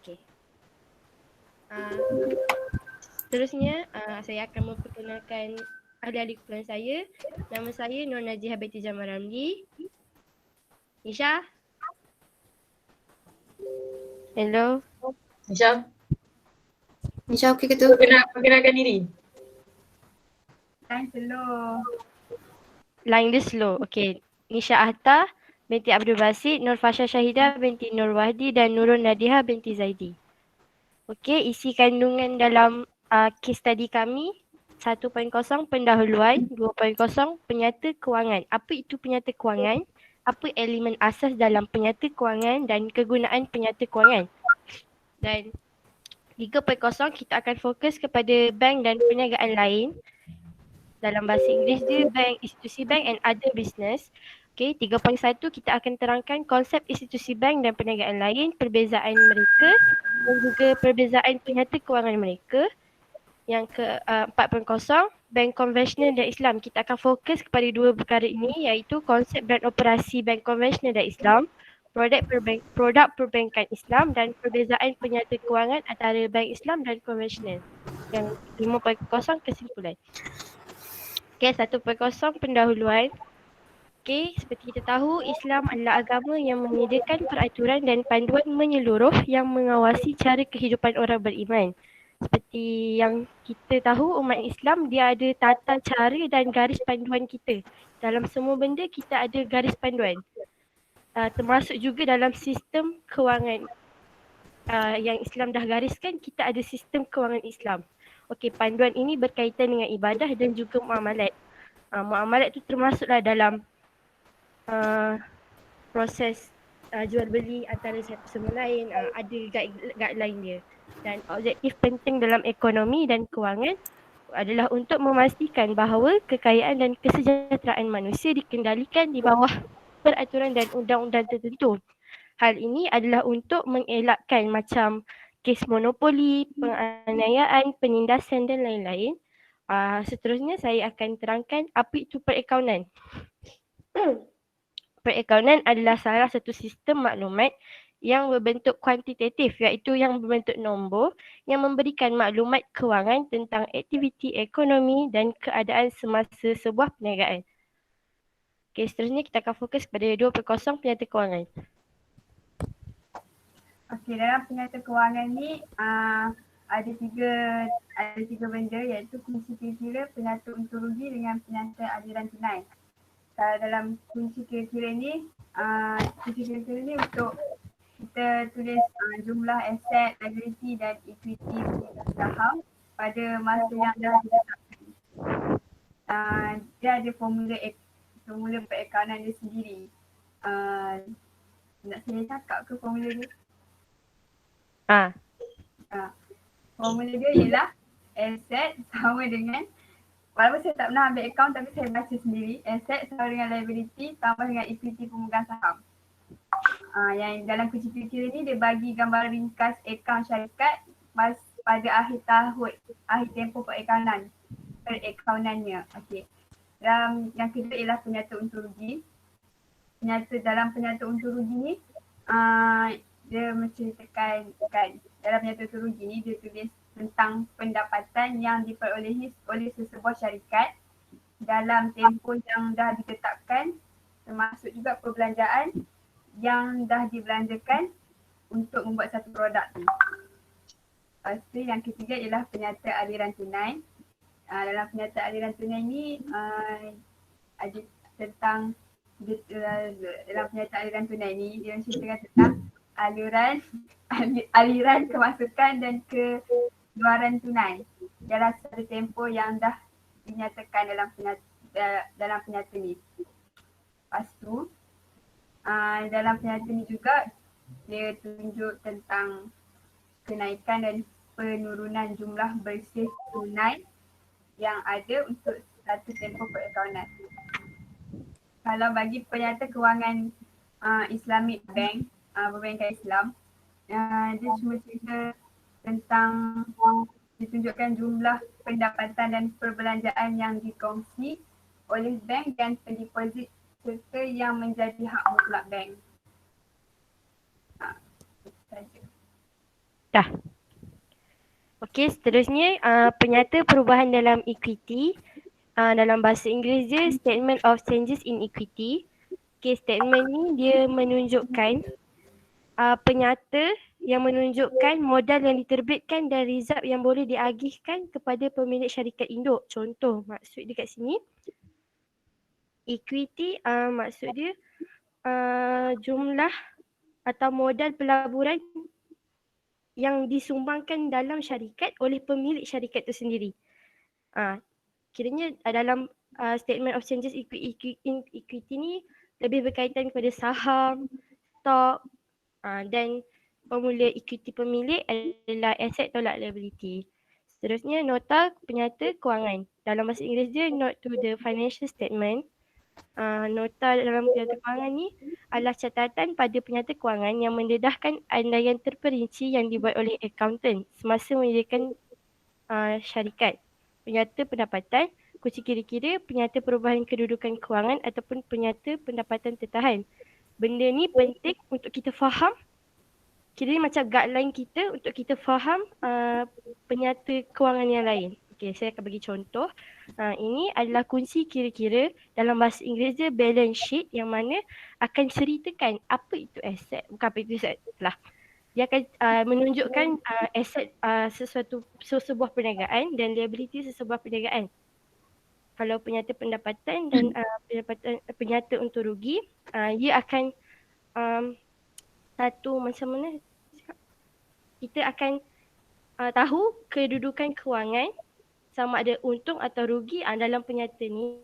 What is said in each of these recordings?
Okey. Seterusnya, saya akan memperkenalkan ahli-ahli kumpulan saya. Nama saya Nur Najihah Binti Jamal Ramli. Nisha? Hello? Nisha, Nisha okey ke tu? perkenalkan diri. Line dia slow. Okey. Nisha Ahta binti Abdul Basit, Nur Fasha Syahidah binti Nur Wahdi dan Nurul Nadiha binti Zaidi. Okey, isi kandungan dalam case study kami 1.0 pendahuluan, 2.0 penyata kewangan. Apa itu penyata kewangan? Apa elemen asas dalam penyata kewangan dan kegunaan penyata kewangan? Dan 3.0 kita akan fokus kepada bank dan perniagaan lain. Dalam bahasa Inggeris dia bank, institusi bank and other business. Okey, 3.1 kita akan terangkan konsep institusi bank dan perniagaan lain, perbezaan mereka dan juga perbezaan penyata kewangan mereka. Yang ke 4.0 bank konvensional dan Islam. Kita akan fokus kepada dua perkara ini iaitu konsep dan operasi bank konvensional dan Islam, produk perbankan Islam dan perbezaan penyata kewangan antara bank Islam dan konvensional. Yang 5.0 kesimpulan. Okey, 1.0 pendahuluan. Okey, seperti kita tahu, Islam adalah agama yang menyediakan peraturan dan panduan menyeluruh yang mengawasi cara kehidupan orang beriman. Seperti yang kita tahu, umat Islam dia ada tata cara dan garis panduan kita. Dalam semua benda kita ada garis panduan. Termasuk juga dalam sistem kewangan yang Islam dah gariskan, kita ada sistem kewangan Islam. Okey, panduan ini berkaitan dengan ibadah dan juga muamalat. Muamalat tu termasuklah dalam proses jual beli antara satu sama lain, ada guideline dia. Dan objektif penting dalam ekonomi dan kewangan adalah untuk memastikan bahawa kekayaan dan kesejahteraan manusia dikendalikan di bawah peraturan dan undang-undang tertentu. Hal ini adalah untuk mengelakkan macam kes monopoli, penganiayaan, penindasan dan lain-lain. Seterusnya saya akan terangkan apa itu perakaunan. Perakaunan adalah salah satu sistem maklumat yang berbentuk kuantitatif iaitu yang berbentuk nombor yang memberikan maklumat kewangan tentang aktiviti ekonomi dan keadaan semasa sebuah perniagaan. Okey, seterusnya kita akan fokus pada 2.0 penyata kewangan. Okey, dalam penyata kewangan ni ada tiga benda iaitu kunci kira-kira, penyata untung rugi dengan penyata aliran tunai. Dalam kunci kira-kira ni untuk kita tulis jumlah aset, liability dan equity saham pada masa yang dah ditetapkan. Dia ada formula perakaunan dia sendiri. Nak saya cakap ke formula dia? Formula dia ialah asset sama dengan, walaupun saya tak pernah ambil account tapi saya baca sendiri, asset sama dengan liability tambah dengan equity pemegang saham. Yang dalam kunci kira-kira ni dia bagi gambaran ringkas akaun syarikat pada akhir tempoh perakaunannya. Okey. Yang kedua ialah penyata untung rugi. Dalam penyata untung rugi ni dia menceritakan dalam penyata untung rugi ni dia tulis tentang pendapatan yang diperolehi oleh sesebuah syarikat dalam tempoh yang dah ditetapkan, termasuk juga perbelanjaan yang dah dibelanjakan untuk membuat satu produk ni. Lepas tu yang ketiga ialah penyata aliran tunai. Dalam penyata aliran tunai ni ada tentang dalam penyata aliran tunai ni dia menceritakan tentang aliran kemasukan dan keluaran tunai dalam satu tempoh yang dah dinyatakan dalam penyata ni. Lepas tu dalam penyata ni juga dia tunjuk tentang kenaikan dan penurunan jumlah bersih tunai yang ada untuk satu tempoh perakaunan. Kalau bagi penyata kewangan Islamic Bank, perbankan Islam, dia cuma cerita tentang ditunjukkan jumlah pendapatan dan perbelanjaan yang dikongsi oleh bank dan pendeposit serta yang menjadi hak mutlak bank. Itu saja. Dah. Okey, seterusnya penyata perubahan dalam equity. Dalam bahasa Inggeris dia statement of changes in equity. Okey, statement ni dia menunjukkan penyata yang menunjukkan modal yang diterbitkan dan result yang boleh diagihkan kepada pemilik syarikat induk. Contoh maksud dia kat sini, equity maksud dia jumlah atau modal pelaburan yang disumbangkan dalam syarikat oleh pemilik syarikat itu sendiri. Kiranya dalam statement of changes in equity ni lebih berkaitan kepada saham, stok dan formula equity pemilik adalah asset tolak liability. Seterusnya nota penyata kewangan. Dalam bahasa Inggeris dia note to the financial statement. Nota dalam penyata kewangan ni adalah catatan pada penyata kewangan yang mendedahkan andaian terperinci yang dibuat oleh accountant semasa menyediakan syarikat. Penyata pendapatan, kunci kira-kira, penyata perubahan kedudukan kewangan ataupun penyata pendapatan tertahan. Benda ni penting untuk kita faham. Kiranya macam guideline kita untuk kita faham penyata kewangan yang lain. Okey, saya akan bagi contoh. Ini adalah kunci kira-kira dalam bahasa Inggeris dia balance sheet yang mana akan ceritakan apa itu aset, bukan apa itu aset lah. Dia akan menunjukkan aset sebuah perniagaan dan liability sebuah perniagaan. Kalau penyata pendapatan dan penyata untung rugi, ia akan satu macam mana kita akan tahu kedudukan kewangan sama ada untung atau rugi dalam penyata ni.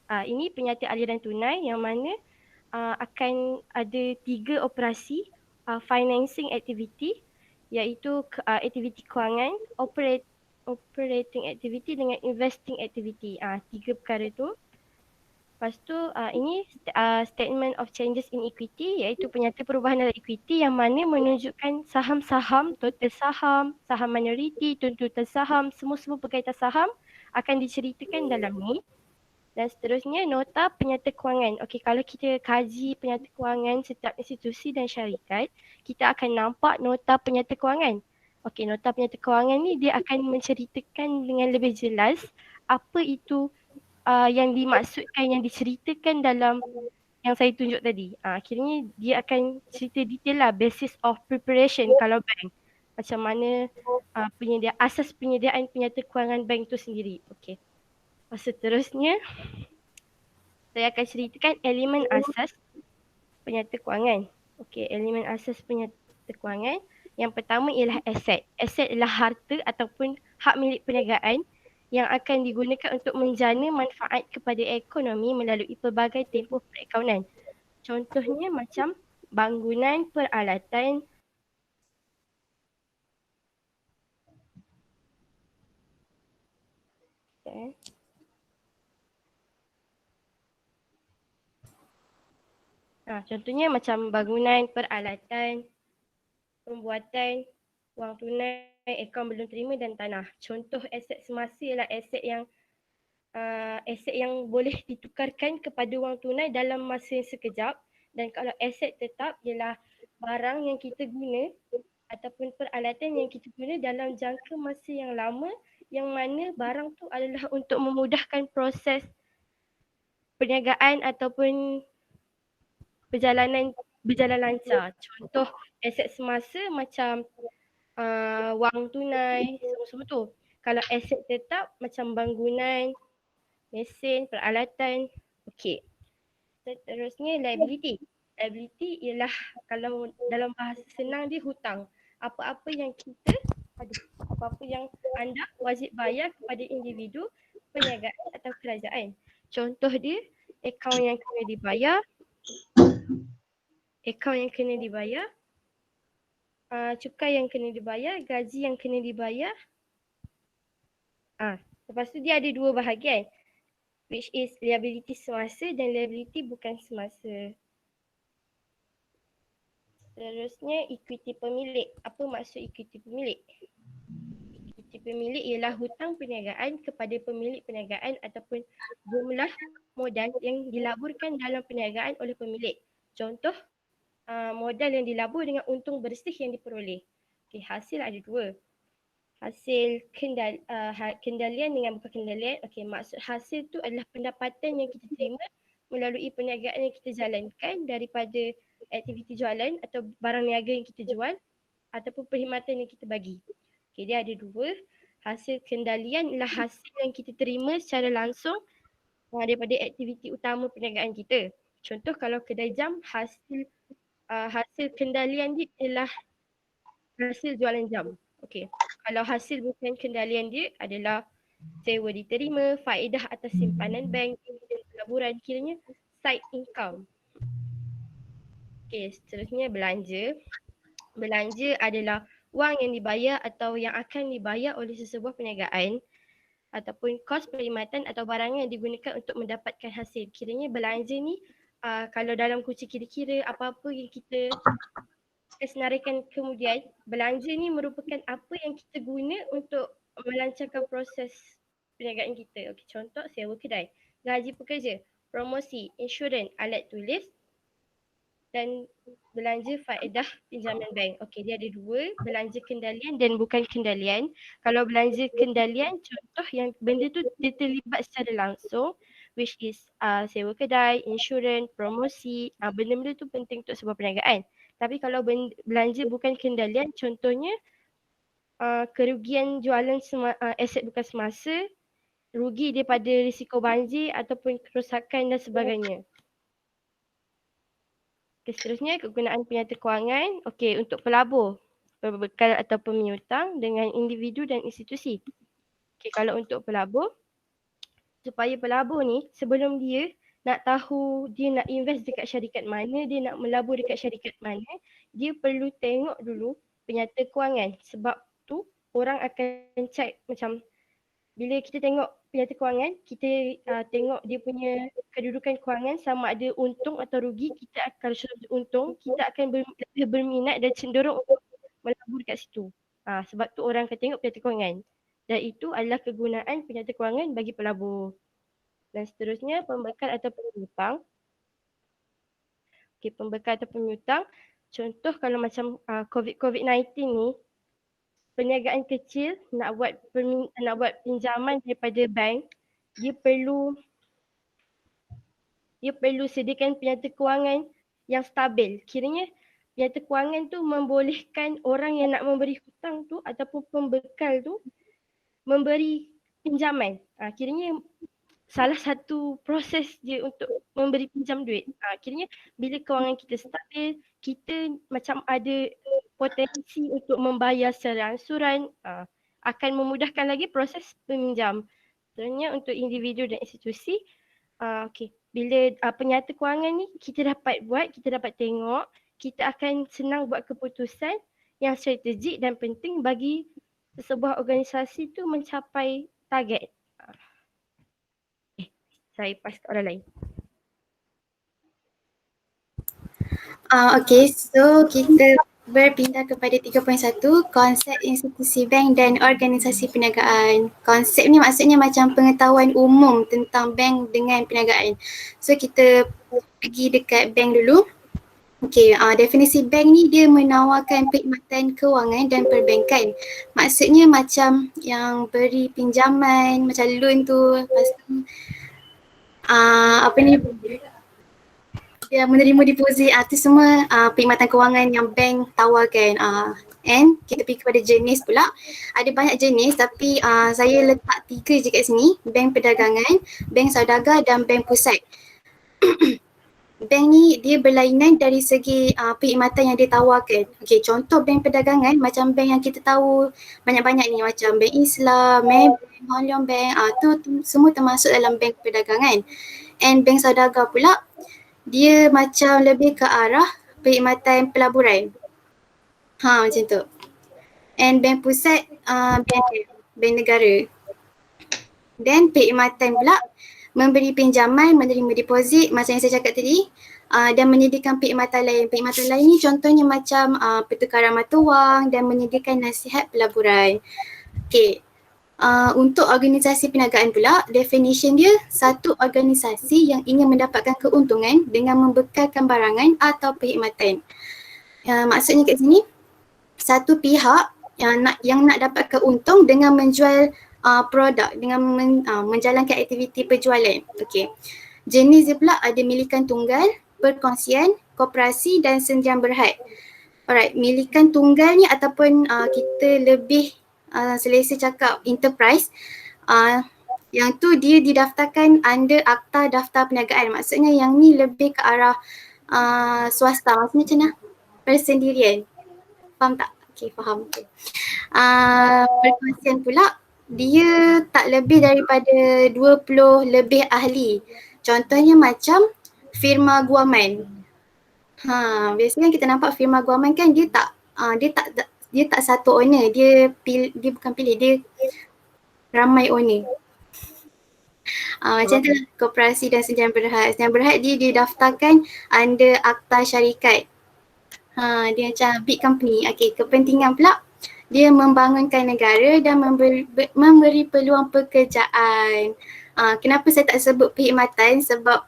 Ini penyata aliran tunai yang mana akan ada 3 operasi financing activity, iaitu aktiviti kewangan, operating activity dengan investing activity. 3 perkara tu. Lepas tu ini statement of changes in equity, iaitu penyata perubahan dalam equity yang mana menunjukkan saham-saham, total saham, saham minoriti, tuntutan saham, semua berkaitan saham akan diceritakan dalam ni. Dan seterusnya nota penyata kewangan. Okey, kalau kita kaji penyata kewangan setiap institusi dan syarikat, kita akan nampak nota penyata kewangan. Okey, nota penyata kewangan ni dia akan menceritakan dengan lebih jelas apa itu yang dimaksudkan, yang diceritakan dalam yang saya tunjuk tadi. Akhirnya dia akan cerita detail lah, basis of preparation kalau bank. Macam mana asas penyediaan penyata kewangan bank tu sendiri. Okey. Seterusnya, saya akan ceritakan elemen asas penyata kewangan. Okey, elemen asas penyata kewangan. Yang pertama ialah aset. Aset adalah harta ataupun hak milik perniagaan yang akan digunakan untuk menjana manfaat kepada ekonomi melalui pelbagai tempoh perakaunan. Contohnya macam bangunan, peralatan, contohnya macam bangunan, peralatan, pembuatan, wang tunai, akaun belum terima dan tanah. Contoh aset semasa ialah aset yang boleh ditukarkan kepada wang tunai dalam masa yang sekejap, dan kalau aset tetap ialah barang yang kita guna ataupun peralatan yang kita guna dalam jangka masa yang lama, yang mana barang tu adalah untuk memudahkan proses perniagaan ataupun berjalan lancar. Contoh aset semasa macam wang tunai, semua tu. Kalau aset tetap macam bangunan, mesin, peralatan. Okey. Seterusnya liability. Liability ialah kalau dalam bahasa senang dia hutang. Apa-apa yang apa-apa yang anda wajib bayar kepada individu, perniagaan atau kerajaan. Contoh dia, akaun yang kena dibayar, cukai yang kena dibayar, gaji yang kena dibayar. Lepas tu dia ada 2 bahagian, which is liability semasa dan liability bukan semasa. Seterusnya equity pemilik. Apa maksud equity pemilik? Equity pemilik ialah hutang perniagaan kepada pemilik perniagaan ataupun jumlah modal yang dilaburkan dalam perniagaan oleh pemilik. Contoh modal yang dilabur dengan untung bersih yang diperoleh. Okey, hasil ada dua. Hasil kendalian dengan bukan kendalian. Okey, maksud hasil tu adalah pendapatan yang kita terima melalui perniagaan yang kita jalankan daripada aktiviti jualan atau barang niaga yang kita jual ataupun perkhidmatan yang kita bagi. Okey, dia ada dua. Hasil kendalian ialah hasil yang kita terima secara langsung daripada aktiviti utama perniagaan kita. Contoh kalau kedai jam, hasil kendalian dia ialah hasil jualan jam. Okey. Kalau hasil bukan kendalian dia adalah sewa diterima, faedah atas simpanan bank, dividen pelaburan, kiranya side income. Okey, seterusnya belanja. Belanja adalah wang yang dibayar atau yang akan dibayar oleh sesebuah perniagaan ataupun kos perkhidmatan atau barang yang digunakan untuk mendapatkan hasil. Kiranya belanja ni kalau dalam kunci kira-kira apa-apa yang kita senaraikan kemudian, belanja ni merupakan apa yang kita guna untuk melancarkan proses perniagaan kita. Okey, contoh sewa kedai, gaji pekerja, promosi, insurans, alat tulis dan belanja faedah pinjaman bank. Okey, dia ada dua, belanja kendalian dan bukan kendalian. Kalau belanja kendalian, contoh yang benda tu dia terlibat secara langsung, which is sewa kedai, insurans, promosi, benda-benda tu penting untuk sebuah perniagaan. Tapi kalau belanja bukan kendalian, contohnya kerugian jualan aset bukan semasa, rugi daripada risiko banjir ataupun kerosakan dan sebagainya. Okay, seterusnya kegunaan penyata kewangan. Okey, untuk pelabur, pembekal atau pemiutang dengan individu dan institusi. Okey, kalau untuk pelabur, supaya pelabur ni sebelum dia nak tahu dia nak invest dekat syarikat mana, dia nak melabur dekat syarikat mana, dia perlu tengok dulu penyata kewangan. Sebab tu orang akan check macam bila kita tengok penyata kewangan, kita tengok dia punya kedudukan kewangan sama ada untung atau rugi. Kalau sudah untung, kita akan lebih berminat dan cenderung untuk melabur dekat situ. Sebab tu orang akan tengok penyata kewangan. Dan itu adalah kegunaan penyata kewangan bagi pelabur. Dan seterusnya pembekal atau pemiutang. Okey, pembekal atau pemiutang. Contoh kalau macam COVID-19 ni, perniagaan kecil nak buat pinjaman daripada bank, dia perlu sediakan penyata kewangan yang stabil. Kiranya penyata kewangan tu membolehkan orang yang nak memberi hutang tu ataupun pembekal tu memberi pinjaman. Kiranya salah satu proses dia untuk memberi pinjam duit. Kiranya bila kewangan kita stabil, kita macam ada potensi untuk membayar secara angsuran, akan memudahkan lagi proses peminjam. Sebenarnya untuk individu dan institusi, okey, bila penyata kewangan ni kita dapat buat, kita dapat tengok, kita akan senang buat keputusan yang strategik dan penting bagi sebuah organisasi tu mencapai target. Saya pas ke orang lain. Okay, so kita berpindah kepada 3.1, konsep institusi bank dan organisasi perniagaan. Konsep ni maksudnya macam pengetahuan umum tentang bank dengan perniagaan. So kita pergi dekat bank dulu. Okay, definisi bank ni dia menawarkan perkhidmatan kewangan dan perbankan. Maksudnya macam yang beri pinjaman, macam loan tu, lepas tu dia menerima deposit, tu semua perkhidmatan kewangan yang bank tawarkan. And kita pergi kepada jenis pula. Ada banyak jenis tapi saya letak 3 je kat sini. Bank perdagangan, bank saudagar dan bank pusat. Bank ni dia berlainan dari segi perkhidmatan yang dia tawarkan. Okay, contoh bank perdagangan macam bank yang kita tahu banyak-banyak ni, macam Bank Islam, Maybank, Hong Leong Bank, tu semua termasuk dalam bank perdagangan. And bank saudagar pula, dia macam lebih ke arah perkhidmatan pelaburan. Macam tu. And bank pusat, bank negara. Dan perkhidmatan pula, memberi pinjaman, menerima deposit macam yang saya cakap tadi, dan menyediakan perkhidmatan lain. Perkhidmatan lain ni contohnya macam pertukaran mata wang dan menyediakan nasihat pelaburan. Okay. Untuk organisasi perniagaan pula, definition dia satu organisasi yang ingin mendapatkan keuntungan dengan membekalkan barangan atau perkhidmatan. Maksudnya kat sini, satu pihak yang nak dapatkan untung dengan menjual produk, dengan menjalankan aktiviti penjualan. Okey. Jenis dia pula ada milikan tunggal, perkongsian, koperasi dan sendian berhad. Alright, milikan tunggal ni ataupun kita lebih selesa cakap enterprise, yang tu dia didaftarkan under Akta Daftar Perniagaan. Maksudnya yang ni lebih ke arah swasta. Maksudnya macam mana? Persendirian. Faham tak? Okay, faham. Okay. Perkongsian pula, dia tak lebih daripada 20 lebih ahli. Contohnya macam firma guaman. Biasanya kita nampak firma guaman kan dia tak satu owner, dia bukan pilih, dia ramai owner. Macam tu koperasi dan sendian berhad. Sendian berhad dia didaftarkan under Akta Syarikat. Dia macam big company. Okay, kepentingan pula dia membangunkan negara dan memberi peluang pekerjaan. Kenapa saya tak sebut perkhidmatan? Sebab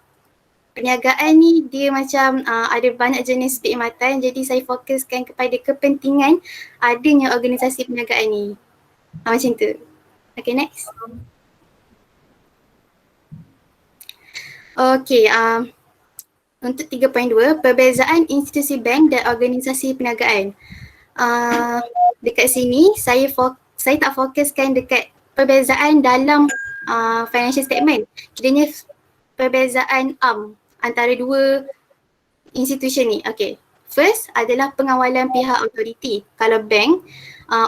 perniagaan ni dia macam ada banyak jenis perkhidmatan, jadi saya fokuskan kepada kepentingan adanya organisasi perniagaan ni. Macam tu. Okay, next. Okay, untuk 3.2, perbezaan institusi bank dan organisasi perniagaan. Dekat sini saya tak fokuskan dekat perbezaan dalam financial statement. Kiranya perbezaan antara dua institusi ni. Okay. First adalah pengawalan pihak authority. Kalau bank,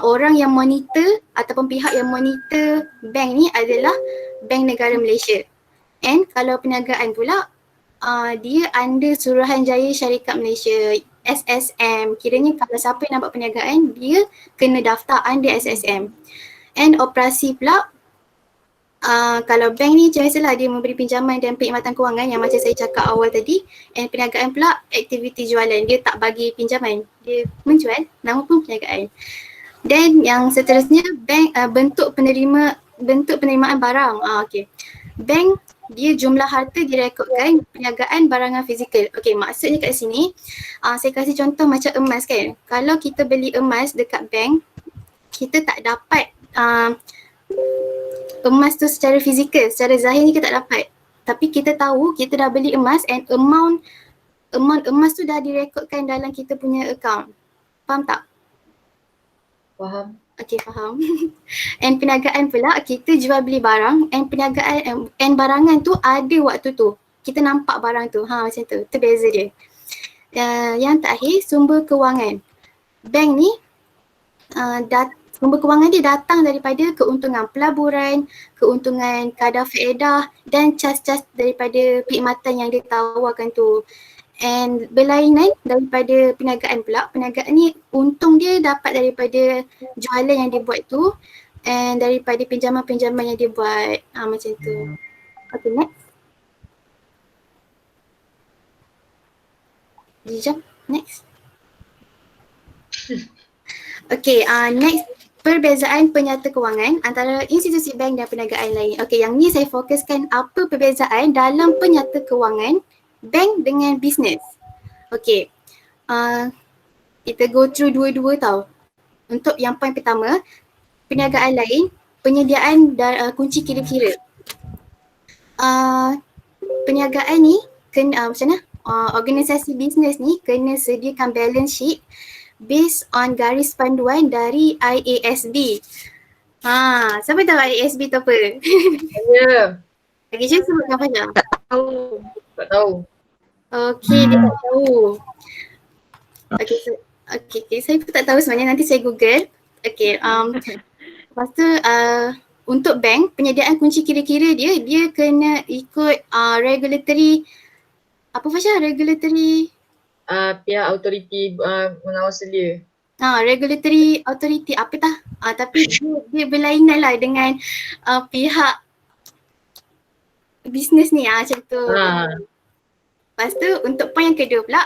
orang yang monitor ataupun pihak yang monitor bank ni adalah Bank Negara Malaysia. And kalau perniagaan pula, dia under Suruhanjaya Syarikat Malaysia, SSM. Kiranya kalau siapa yang nak buat perniagaan, dia kena daftar under SSM. And operasi pula, kalau bank ni macam biasalah dia memberi pinjaman dan perkhidmatan kewangan yang macam saya cakap awal tadi. And perniagaan pula aktiviti jualan, dia tak bagi pinjaman, dia menjual, nama pun perniagaan. Dan yang seterusnya bank, bentuk penerimaan barang. Okay. Bank dia jumlah harta direkodkan, perniagaan barangan fizikal. Okay, maksudnya kat sini saya kasih contoh macam emas kan. Kalau kita beli emas dekat bank, kita tak dapat emas tu secara fizikal, secara zahir ni kita tak dapat. Tapi kita tahu kita dah beli emas and amount emas tu dah direkodkan dalam kita punya account. Faham tak? Faham. Okay, faham. And perniagaan pula kita jual beli barang and perniagaan and barangan tu ada waktu tu. Kita nampak barang tu. Macam tu. Itu beza dia. Yang terakhir, sumber kewangan. Bank ni sumber kewangan dia datang daripada keuntungan pelaburan, keuntungan kadar faedah dan cas-cas daripada perkhidmatan yang dia tawarkan tu. And berlainan daripada perniagaan pula, perniagaan ni untung dia dapat daripada jualan yang dia buat tu and daripada pinjaman-pinjaman yang dia buat. Macam tu. Okay, next. Jom, next. Okay, next. Perbezaan penyata kewangan antara institusi bank dan perniagaan lain. Okay, yang ni saya fokuskan apa perbezaan dalam penyata kewangan bank dengan bisnes. Okay, kita go through dua-dua tau. Untuk yang point pertama, perniagaan lain, penyediaan kunci kira-kira. Perniagaan ni kena macam mana? Organisasi bisnes ni kena sediakan balance sheet based on garis panduan dari IASB. Siapa tahu IASB tu apa? Ya. Okay, je sebutkan Fajar. Tak tahu. Okay, dia tak tahu. Okay, saya pun tak tahu sebenarnya, nanti saya Google. Okay, lepas tu untuk bank, penyediaan kunci kira-kira dia kena ikut regulatory, apa Fasha? Regulatory? Pihak autoriti mengawal selia. Regulatory authority, apa tah? Tapi dia berlainan lah dengan pihak bisnes ni, macam tu. Lepas tu untuk point yang kedua pula,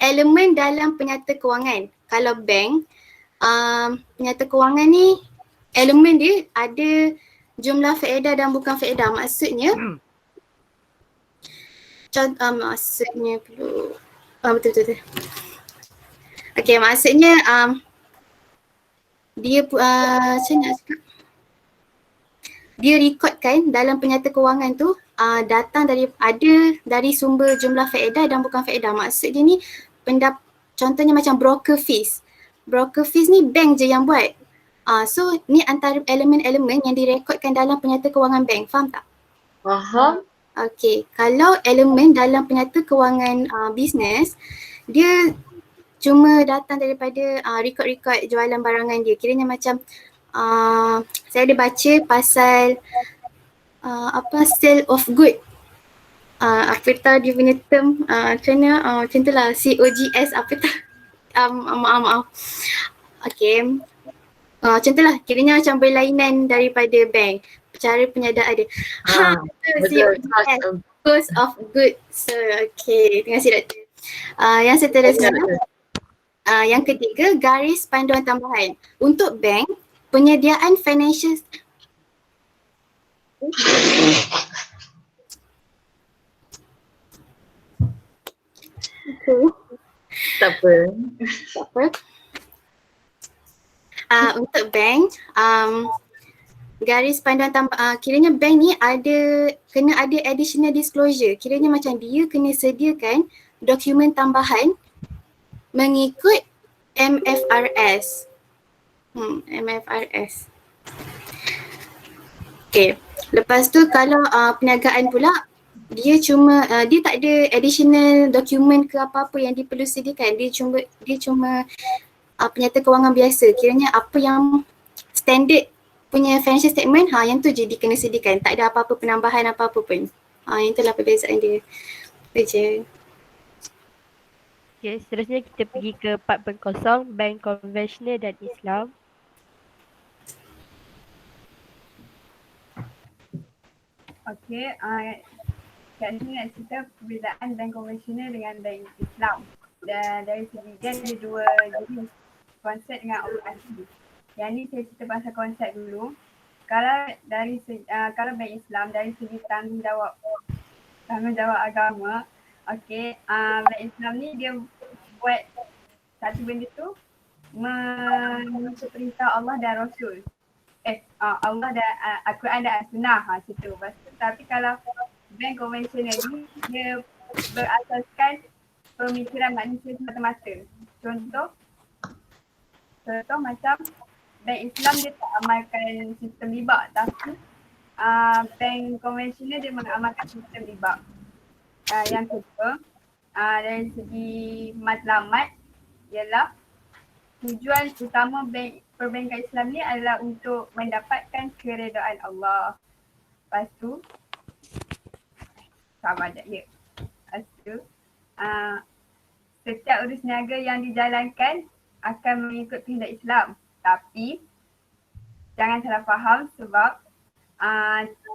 elemen dalam penyata kewangan. Kalau bank, penyata kewangan ni elemen dia ada jumlah faedah dan bukan faedah. Maksudnya maksudnya perlu betul. Okay, maksudnya dia macam nak cakap, dia rekodkan dalam penyata kewangan tu datang dari sumber jumlah faedah dan bukan faedah. Maksud dia ni contohnya macam broker fees. Broker fees ni bank je yang buat. So ni antara elemen-elemen yang direkodkan dalam penyata kewangan bank. Faham tak? Faham? Okay, kalau elemen dalam penyata kewangan bisnes, dia cuma datang daripada rekod-rekod jualan barangan dia. Kiranya macam saya ada baca pasal sale of good. Apa tahu dia punya term macam mana, macam tu lah, COGS apa tu. Maaf. Okay. Macam tu lah, kiranya macam berlainan daripada bank. Cara penyadaan dia. Betul. COGS, cost of good. So, okay. Terima kasih Doktor. Yang seterusnya, yang ketiga, garis panduan tambahan. Untuk bank, penyediaan financial Tak apa. Untuk bank, garis panduan kiranya bank ni kena ada additional disclosure. Kiranya macam dia kena sediakan dokumen tambahan mengikut MFRS. MFRS. Okay. Lepas tu kalau perniagaan pula, dia tak ada additional dokumen ke apa-apa yang dia perlu sediakan. Dia cuma penyata kewangan biasa. Kiranya apa yang standard punya financial statement, yang tu je dia kena sediakan. Tak ada apa-apa penambahan apa-apa pun. Yang itulah perbezaan dia. Itu je. Okay, seterusnya kita pergi ke part pengkosong, bank konvensional dan Islam. Okey, kat sini nak cerita perbezaan bank konvensional dengan bank Islam. Dan dari segi dia ada dua jenis konsep dengan operasi. Yang ni saya cerita pasal konsep dulu. Kalau kalau bank Islam dari segi tanggungjawab agama, okey, bank Islam ni dia buat satu benda tu mengikut perintah Allah dan Rasul. Allah dan Al-Quran dan As-Sunnah macam tu. Tapi kalau bank konvensional ni dia berasaskan pemikiran manusia semata-mata. Contoh macam bank Islam dia tak amalkan sistem riba, tapi bank konvensional dia mengamalkan sistem riba. Yang kedua, dari segi matlamat ialah tujuan utama perbankan Islam ni adalah untuk mendapatkan keredaan Allah. Lepas tu, sabar sekejap ya. Lepas tu, setiap urus niaga yang dijalankan akan mengikut kehendak Islam. Tapi, jangan salah faham sebab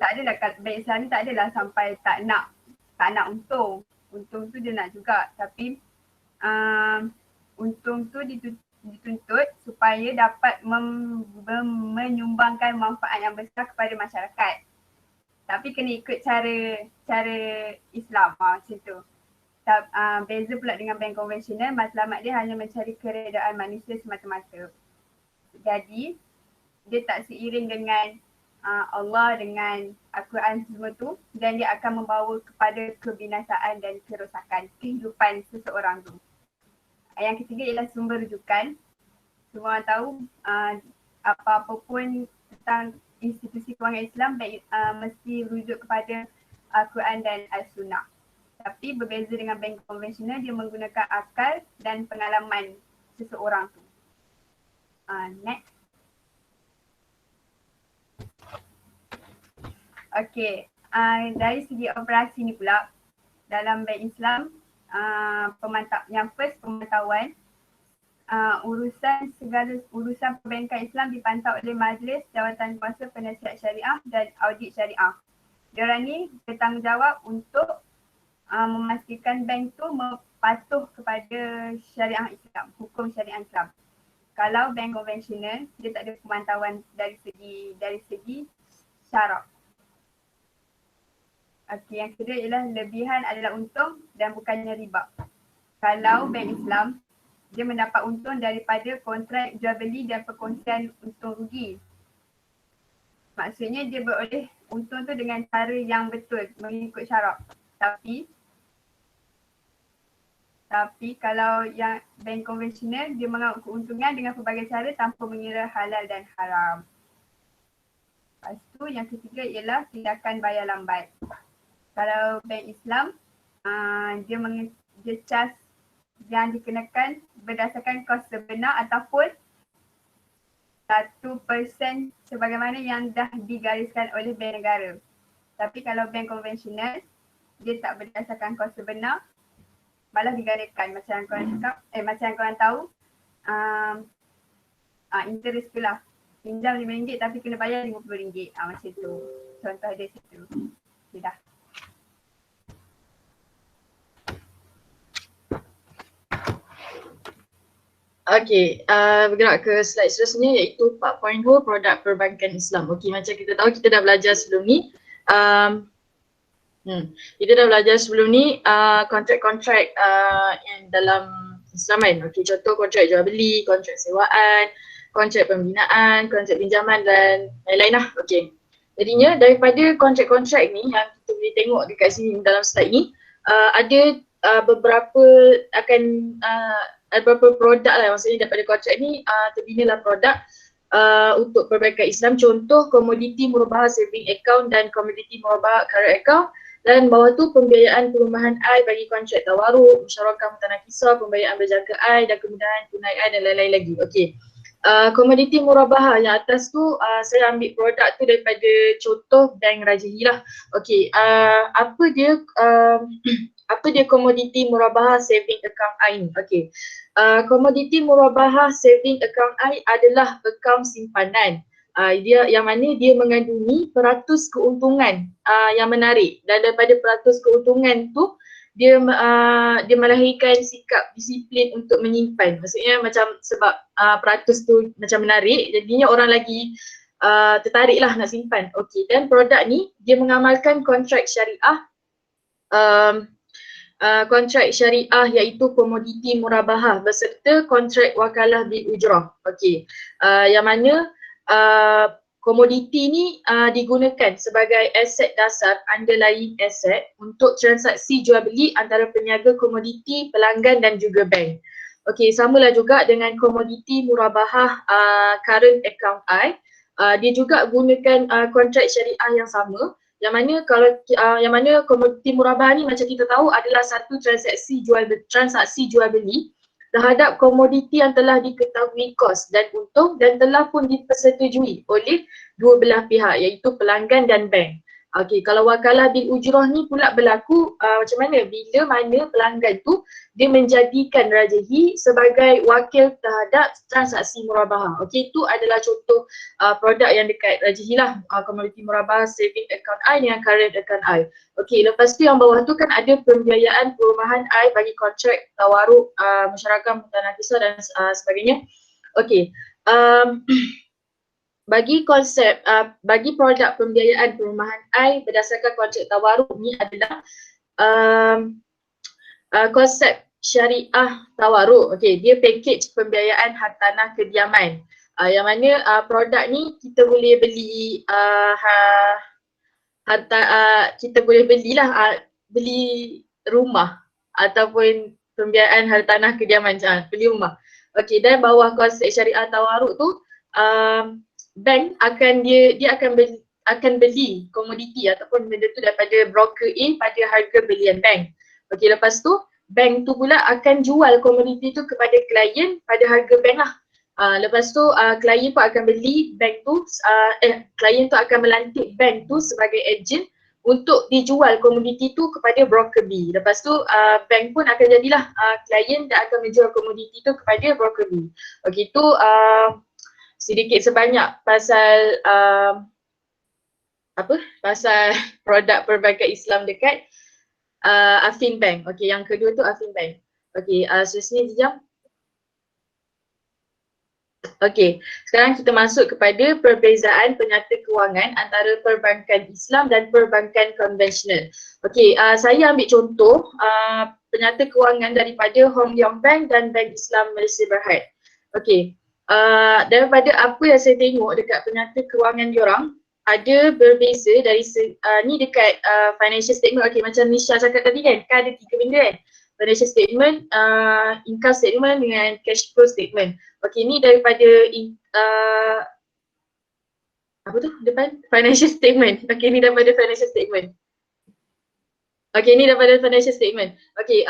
tak adalah bank Islam ni tak adalah sampai tak nak untung. Untung tu dia nak juga, tapi untung tu dituntut supaya dapat menyumbangkan manfaat yang besar kepada masyarakat. Tapi kena ikut cara Islam macam tu. Beza pula dengan bank konvensional, matlamat dia hanya mencari keredaan manusia semata-mata. Jadi dia tak seiring dengan Allah, dengan Al-Quran semua tu, dan dia akan membawa kepada kebinasaan dan kerosakan kehidupan seseorang tu. Yang ketiga ialah sumber rujukan. Semua orang tahu apa-apa pun tentang institusi kewangan Islam mesti rujuk kepada Al-Quran dan Al-Sunnah. Tapi berbeza dengan bank konvensional, dia menggunakan akal dan pengalaman seseorang tu. Next. Okay, dari segi operasi ni pula, dalam bank Islam, pemantauan, urusan perbankan Islam dipantau oleh Majlis Jawatan Kuasa Penasihat Syariah dan Audit Syariah. Diorang ni bertanggungjawab untuk memastikan bank tu patuh kepada syariah Islam, hukum syariah Islam. Kalau bank konvensional, dia tak ada pemantauan dari segi syarak. Okey, yang kedua ialah lebihan adalah untung dan bukannya riba. Kalau bank Islam, dia mendapat untung daripada kontrak jual beli dan perkongsian untung rugi. Maksudnya dia beroleh untung tu dengan cara yang betul mengikut syarak. Tapi kalau yang bank konvensional dia mengambil keuntungan dengan pelbagai cara tanpa mengira halal dan haram. Lepas tu yang ketiga ialah tindakan bayar lambat. Kalau bank Islam dia cas yang dikenakan berdasarkan kos sebenar ataupun 1% sebagaimana yang dah digariskan oleh bank negara. Tapi kalau bank konvensional dia tak berdasarkan kos sebenar, malah digariskan macam yang korang cakap, macam yang korang tahu interest pula. Pinjam RM5 tapi kena bayar RM50. Macam tu. Contoh dia situ. Okay, dah. Okay, bergerak ke slide seterusnya iaitu 4.2 produk perbankan Islam. Okay, macam kita tahu kita dah belajar sebelum ni. Kita dah belajar sebelum ni kontrak-kontrak yang dalam Islam kan. Okay, contoh kontrak jual beli, kontrak sewaan, kontrak pembinaan, kontrak pinjaman dan lain-lain lah. Okay. Jadinya daripada kontrak-kontrak ni yang kita boleh tengok dekat sini dalam slide ni, ada beberapa beberapa produk lah, maksudnya daripada kontrak ni terbinalah produk untuk perbankan Islam. Contoh komoditi murabahah saving account dan komoditi murabahah current account, dan bawah tu pembiayaan perumahan air bagi kontrak tawaruk, musyarakah mutanakisah, pembiayaan berjangka air dan kemudahan tunai air dan lain-lain lagi. Okey. Komoditi murabahah yang atas tu saya ambil produk tu daripada contoh Bank Rajahi lah. Okey, apa dia komoditi murabahah saving account air ni? Okey. Komoditi murabahah saving account air adalah akaun simpanan. Dia yang mana dia mengandungi peratus keuntungan yang menarik, dan daripada peratus keuntungan tu dia melahirkan sikap disiplin untuk menyimpan. Maksudnya macam sebab peratus tu macam menarik, jadinya orang lagi tertarik lah nak simpan. Okey, dan produk ni dia mengamalkan kontrak syariah, kontrak syariah iaitu komoditi murabahah beserta kontrak wakalah bil ujrah. Okey, yang mana komoditi ni digunakan sebagai aset dasar, underlying asset untuk transaksi jual beli antara peniaga komoditi, pelanggan dan juga bank. Okey, samalah juga dengan komoditi murabahah current account I. Dia juga gunakan kontrak syariah yang sama, yang mana komoditi murabahah ni macam kita tahu adalah satu transaksi jual beli terhadap komoditi yang telah diketahui kos dan untung dan telah pun dipersetujui oleh dua belah pihak iaitu pelanggan dan bank. Okey, kalau wakalah bil ujrah ni pula berlaku macam mana? Bila mana pelanggan tu dia menjadikan Rajahi sebagai wakil terhadap transaksi murabahah. Okey, itu adalah contoh produk yang dekat Rajahi lah, komoditi murabahah saving account I dengan current account I. Okey, lepas tu yang bawah tu kan ada pembiayaan perumahan I bagi kontrak tawaruk, musyarakah mutanakisah dan sebagainya. Okey, bagi konsep bagi produk pembiayaan perumahan I berdasarkan kontrak tawaruk ni adalah konsep syariah tawaruk. Okey, dia package pembiayaan hartanah kediaman. Yang mana produk ni kita boleh beli kita boleh belilah beli rumah ataupun pembiayaan hartanah kediaman, beli rumah. Okey, dan bawah konsep syariah tawaruk tu bank akan akan beli komoditi ataupun benda tu daripada broker A pada harga belian bank. Okey, lepas tu bank tu pula akan jual komoditi tu kepada klien pada harga bank lah. Lepas tu klien pun akan beli bank tu, klien tu akan melantik bank tu sebagai ejen untuk dijual komoditi tu kepada broker B. Lepas tu bank pun akan jadilah klien dan akan menjual komoditi tu kepada broker B. Okey, tu sedikit sebanyak pasal pasal produk perbankan Islam dekat Affin Bank. Okey, yang kedua tu Affin Bank. Okey, seterusnya sejam. Okey, sekarang kita masuk kepada perbezaan penyata kewangan antara perbankan Islam dan perbankan konvensional. Okey, saya ambil contoh penyata kewangan daripada Hong Leong Bank dan Bank Islam Malaysia Berhad. Okey. Daripada apa yang saya tengok dekat penyata kewangan diorang, ada berbeza dari ni dekat financial statement. Okey, macam Nisha cakap tadi kan ada 3 benda kan. Financial statement, income statement dengan cash flow statement. Okey, ni daripada apa tu depan? Financial statement. Okey, ni daripada financial statement. Okey, ni daripada financial statement. Okey,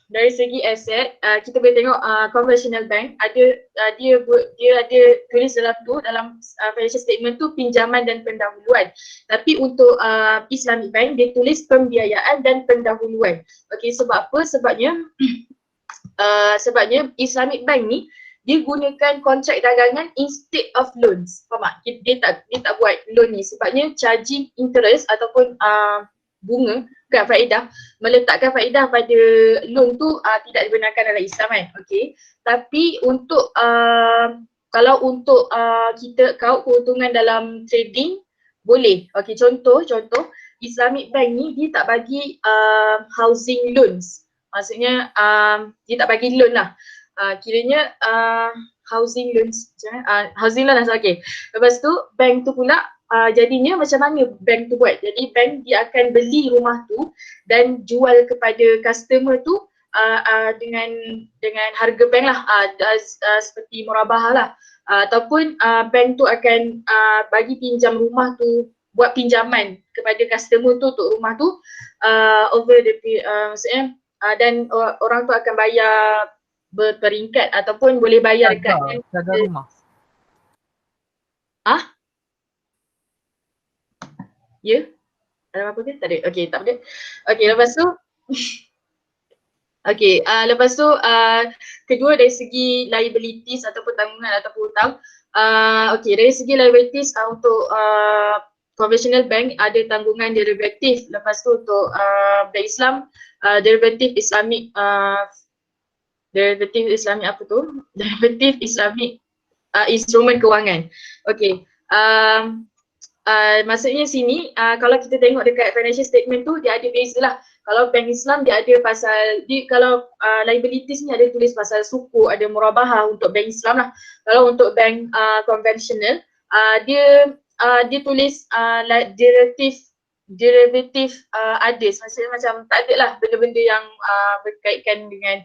dari segi aset kita boleh tengok conventional bank ada dia ada tulis dalam financial statement tu pinjaman dan pendahuluan. Tapi untuk Islamic Bank dia tulis pembiayaan dan pendahuluan. Okey, sebab apa? Sebabnya Islamic Bank ni dia gunakan kontrak dagangan instead of loans. Faham tak? Dia tak buat loan ni sebabnya charging interest ataupun bunga, bukan faedah, meletakkan faedah pada loan tu tidak dibenarkan dalam Islam kan. Okey. Tapi untuk kalau untuk kita kaut keuntungan dalam trading boleh. Okey, contoh Islamic Bank ni dia tak bagi housing loans. Maksudnya dia tak bagi loan lah. Kiranya housing loans, housing loan lah. Okay. Lepas tu bank tu pula jadinya macam mana bank tu buat? Jadi bank dia akan beli rumah tu dan jual kepada customer tu dengan harga bank lah, seperti murabahah lah. Ataupun bank tu akan bagi pinjam rumah tu, buat pinjaman kepada customer tu untuk rumah tu over the maksudnya dan orang tu akan bayar berperingkat ataupun boleh bayar dekat jaga rumah. Ya? Ada apa ke? Tak ada. Okey, tak ada. Okey, lepas tu kedua dari segi liabilities ataupun tanggungan ataupun hutang. Okey, dari segi liabilities untuk conventional bank ada tanggungan derivatif. Lepas tu untuk Bank Islam derivatif Islamic apa tu? Derivatif Islamic instrumen kewangan. Okey. Maksudnya sini kalau kita tengok dekat financial statement tu dia ada beza lah. Kalau Bank Islam dia ada pasal kalau liabilities ni ada tulis pasal suku, ada murabahah untuk Bank Islam lah. Kalau untuk bank konvensional dia tulis derivative others. Maksudnya macam tak ada lah benda-benda yang berkaitan dengan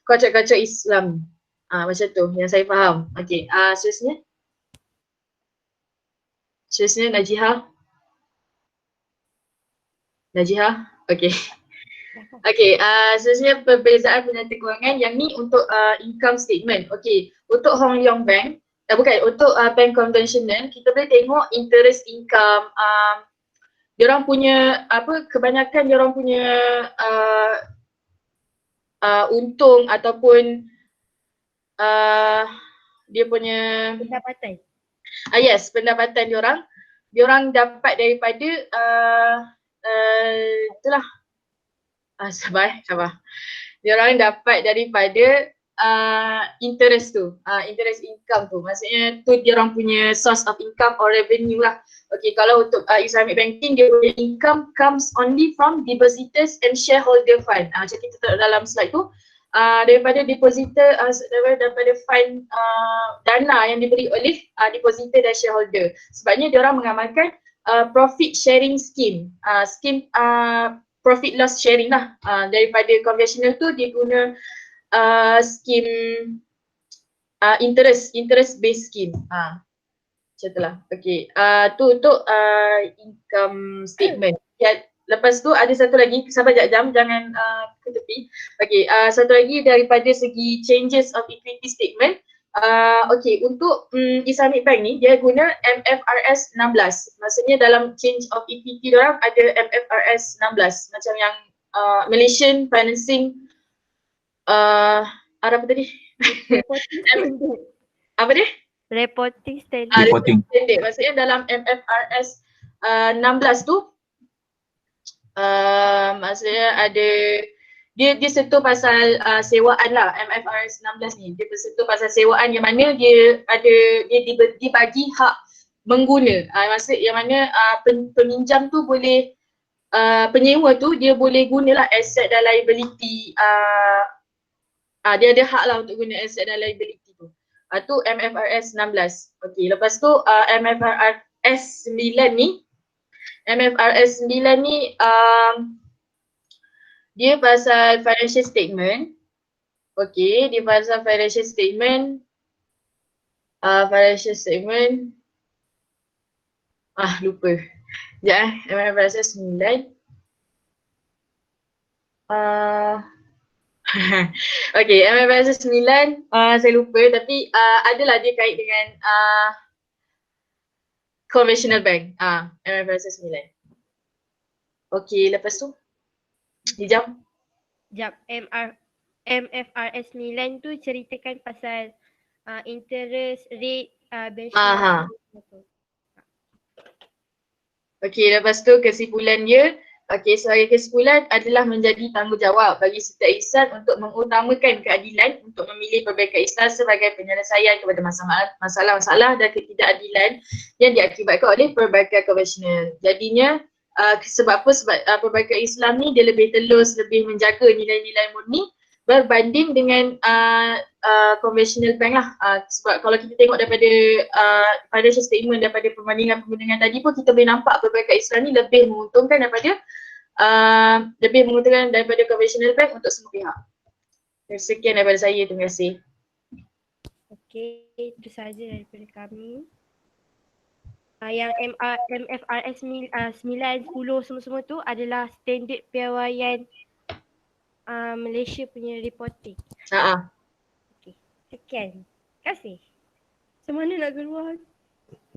kontrak-kontrak Islam. Macam tu yang saya faham. Okey, seterusnya Najihah. Okey. Okey, seterusnya perbezaan penyata kewangan yang ni untuk income statement. Okey, untuk Hong Leong Bank, untuk bank konvensional kita boleh tengok interest income, diorang punya kebanyakan diorang punya untung ataupun dia punya Pendapatan. Yes, pendapatan diorang dapat daripada itulah sabar. Diorang dapat daripada interest tu, interest income tu. Maksudnya tu diorang punya source of income or revenue lah. Okay, kalau untuk Islamic banking dia punya income comes only from depositors and shareholder fund. Macam kita tengok dalam slide tu. Daripada depositor, daripada fund dana yang diberi oleh depositor dan shareholder. Sebabnya diorang mengamalkan profit sharing scheme, profit loss sharing lah. Daripada conventional tu dia guna scheme interest based scheme. Macam tu lah. Okay, tu untuk income statement. Lepas tu ada satu lagi, sabar jap, jangan ke tepi. Okay, satu lagi daripada segi changes of equity statement. Okay, untuk Islamic Bank ni dia guna MFRS 16. Maksudnya dalam change of equity diorang ada MFRS 16. Macam yang Malaysian Financing apa tadi? Apa dia? Reporting standard. Reporting. Maksudnya dalam MFRS 16 tu maksudnya ada dia sentuh pasal sewaan lah. MFRS 16 ni dia sentuh pasal sewaan yang mana dia dibagi hak mengguna. Maksud yang mana peminjam tu boleh penyewa tu dia boleh gunalah asset dan liability dia ada hak lah untuk guna asset dan liability tu. Tu MFRS 16. Okey, lepas tu MFRS 9 ni dia pasal financial statement. Okey, dia pasal financial statement. Lupa. Sekejap MFRS 9. Okey, MFRS 9 saya lupa tapi adalah dia kait dengan conventional bank. MFRS 9. Okey, lepas tu Hijam. MFRS 9 tu ceritakan pasal interest rate benchmark. Okey, lepas tu kesimpulan dia. Okey, sebagai kesimpulan adalah menjadi tanggungjawab bagi setiap insan untuk mengutamakan keadilan untuk memilih perbaikan Islam sebagai penyelesaian kepada masalah-masalah dan ketidakadilan yang diakibatkan oleh perbaikan konvensional. Jadinya sebab apa? Sebab perbaikan Islam ni dia lebih telus, lebih menjaga nilai-nilai murni berbanding dengan conventional bank lah. Sebab kalau kita tengok daripada financial statement, daripada perbandingan tadi pun kita boleh nampak perbaikan Islam ni lebih menguntungkan daripada conventional bank untuk semua pihak. Sekian daripada saya, terima kasih. Okey, itu sahaja daripada kami. Yang MFRS 9, 10 semua tu adalah standard piawaian Malaysia punya reporting. Okey, sekian. Terima kasih. Macam mana nak keluar?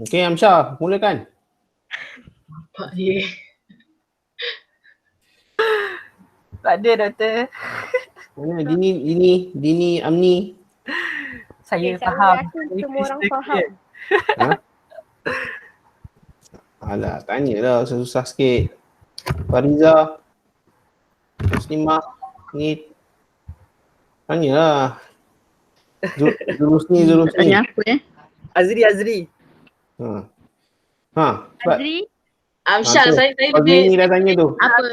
Okey, Amsyah, mulakan. Nampak dia. Tak ada, Doktor. Mana Dini, Amni. Saya Okay, faham. saya rasa semua orang faham. Alah, tanyalah susah sikit. Fariza, Muslimah, ni tanyalah. Zurusni. Tanya apa Azri. Sebab Azri, Amsyah, saya Azri dah tanya tu. apa